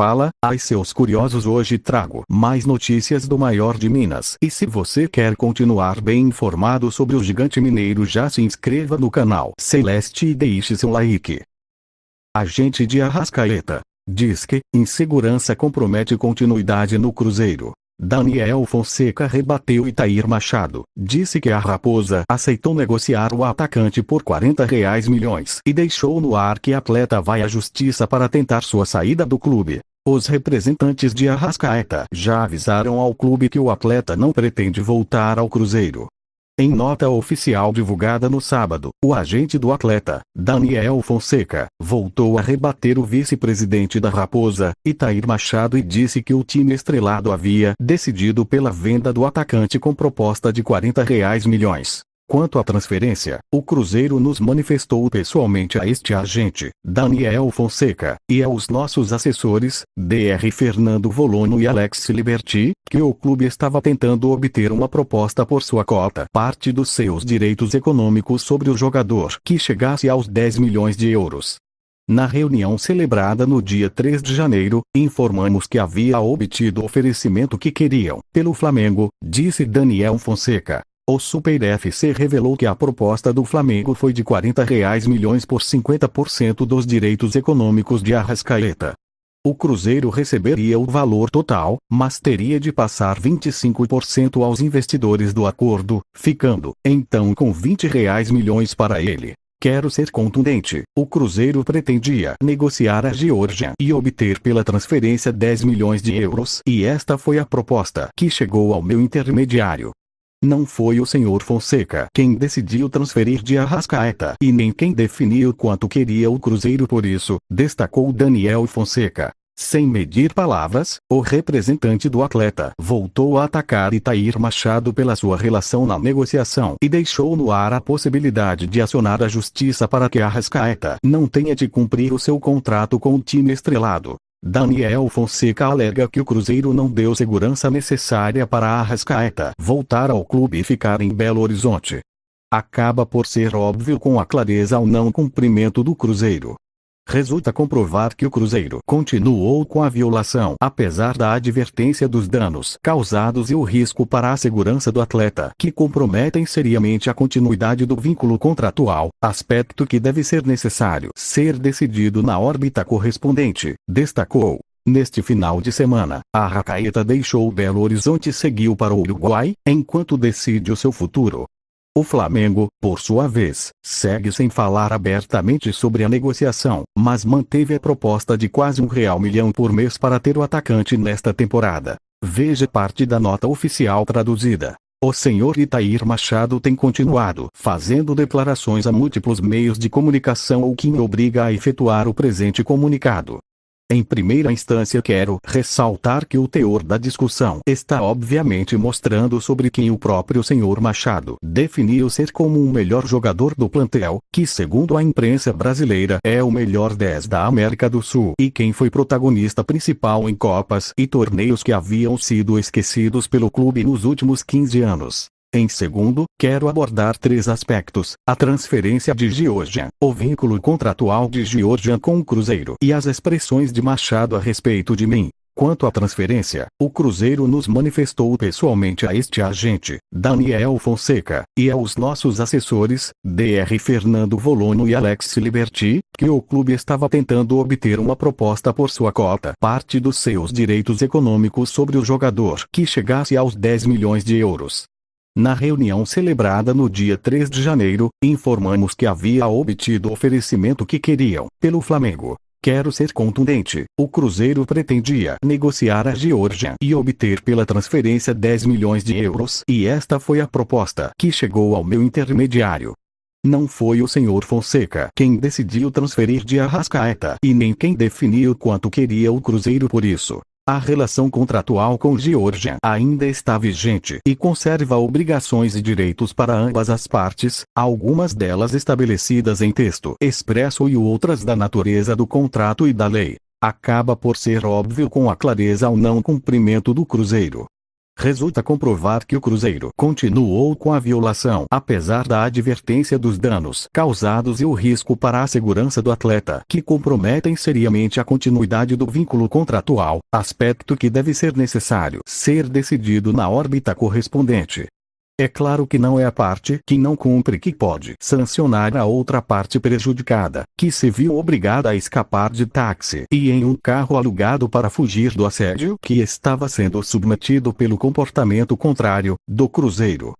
fala. Ai, seus curiosos, hoje trago mais notícias do maior de Minas. E se você quer continuar bem informado sobre o gigante mineiro, já se inscreva no canal Celeste e deixe seu like. Agente de Arrascaeta diz que insegurança compromete continuidade no Cruzeiro. Daniel Fonseca rebateu Itair Machado. Disse que a Raposa aceitou negociar o atacante por R$ 40 milhões e deixou no ar que atleta vai à justiça para tentar sua saída do clube. Os representantes de Arrascaeta já avisaram ao clube que o atleta não pretende voltar ao Cruzeiro. Em nota oficial divulgada no sábado, o agente do atleta, Daniel Fonseca, voltou a rebater o vice-presidente da Raposa, Itair Machado, e disse que o time estrelado havia decidido pela venda do atacante com proposta de R$ 40 milhões. Quanto à transferência, o Cruzeiro nos manifestou pessoalmente a este agente, Daniel Fonseca, e aos nossos assessores, Dr. Fernando Volono e Alex Liberty, que o clube estava tentando obter uma proposta por sua cota, parte dos seus direitos econômicos sobre o jogador, que chegasse aos 10 milhões de euros. Na reunião celebrada no dia 3 de janeiro, informamos que havia obtido o oferecimento que queriam, pelo Flamengo, disse Daniel Fonseca. O Super FC revelou que a proposta do Flamengo foi de R$ 40 milhões por 50% dos direitos econômicos de Arrascaeta. O Cruzeiro receberia o valor total, mas teria de passar 25% aos investidores do acordo, ficando, então, com R$ 20 milhões para ele. Quero ser contundente, o Cruzeiro pretendia negociar a Geórgia e obter pela transferência 10 milhões de euros, e esta foi a proposta que chegou ao meu intermediário. Não foi o Sr. Fonseca quem decidiu transferir de Arrascaeta e nem quem definiu quanto queria o Cruzeiro por isso, destacou Daniel Fonseca. Sem medir palavras, o representante do atleta voltou a atacar Itair Machado pela sua relação na negociação e deixou no ar a possibilidade de acionar a justiça para que Arrascaeta não tenha de cumprir o seu contrato com o time estrelado. Daniel Fonseca alega que o Cruzeiro não deu segurança necessária para Arrascaeta voltar ao clube e ficar em Belo Horizonte. Acaba por ser óbvio com a clareza o não cumprimento do Cruzeiro. Resulta comprovar que o Cruzeiro continuou com a violação apesar da advertência dos danos causados e o risco para a segurança do atleta que comprometem seriamente a continuidade do vínculo contratual, aspecto que deve ser necessário ser decidido na órbita correspondente, destacou. Neste final de semana, Arrascaeta deixou Belo Horizonte e seguiu para o Uruguai, enquanto decide o seu futuro. O Flamengo, por sua vez, segue sem falar abertamente sobre a negociação, mas manteve a proposta de quase R$ 1 milhão por mês para ter o atacante nesta temporada. Veja parte da nota oficial traduzida. O senhor Itair Machado tem continuado fazendo declarações a múltiplos meios de comunicação, o que me obriga a efetuar o presente comunicado. Em primeira instância, quero ressaltar que o teor da discussão está obviamente mostrando sobre quem o próprio Sr. Machado definiu ser como o melhor jogador do plantel, que segundo a imprensa brasileira é o melhor 10 da América do Sul e quem foi protagonista principal em copas e torneios que haviam sido esquecidos pelo clube nos últimos 15 anos. Em segundo, quero abordar 3 aspectos: a transferência de Geórgia, o vínculo contratual de Geórgia com o Cruzeiro e as expressões de Machado a respeito de mim. Quanto à transferência, o Cruzeiro nos manifestou pessoalmente a este agente, Daniel Fonseca, e aos nossos assessores, Dr. Fernando Volono e Alex Liberty, que o clube estava tentando obter uma proposta por sua cota, parte dos seus direitos econômicos sobre o jogador, que chegasse aos 10 milhões de euros. Na reunião celebrada no dia 3 de janeiro, informamos que havia obtido o oferecimento que queriam, pelo Flamengo. Quero ser contundente, o Cruzeiro pretendia negociar a Geórgia e obter pela transferência 10 milhões de euros, e esta foi a proposta que chegou ao meu intermediário. Não foi o Sr. Fonseca quem decidiu transferir de Arrascaeta e nem quem definiu quanto queria o Cruzeiro por isso. A relação contratual com Geórgia ainda está vigente e conserva obrigações e direitos para ambas as partes, algumas delas estabelecidas em texto expresso e outras da natureza do contrato e da lei. Acaba por ser óbvio com a clareza o não cumprimento do Cruzeiro. Resulta comprovar que o cruzeiro continuou com a violação apesar da advertência dos danos causados e o risco para a segurança do atleta que comprometem seriamente a continuidade do vínculo contratual, aspecto que deve ser necessário ser decidido na órbita correspondente. É claro que não é a parte que não cumpre que pode sancionar a outra parte prejudicada, que se viu obrigada a escapar de táxi e em um carro alugado para fugir do assédio que estava sendo submetido pelo comportamento contrário do cruzeiro.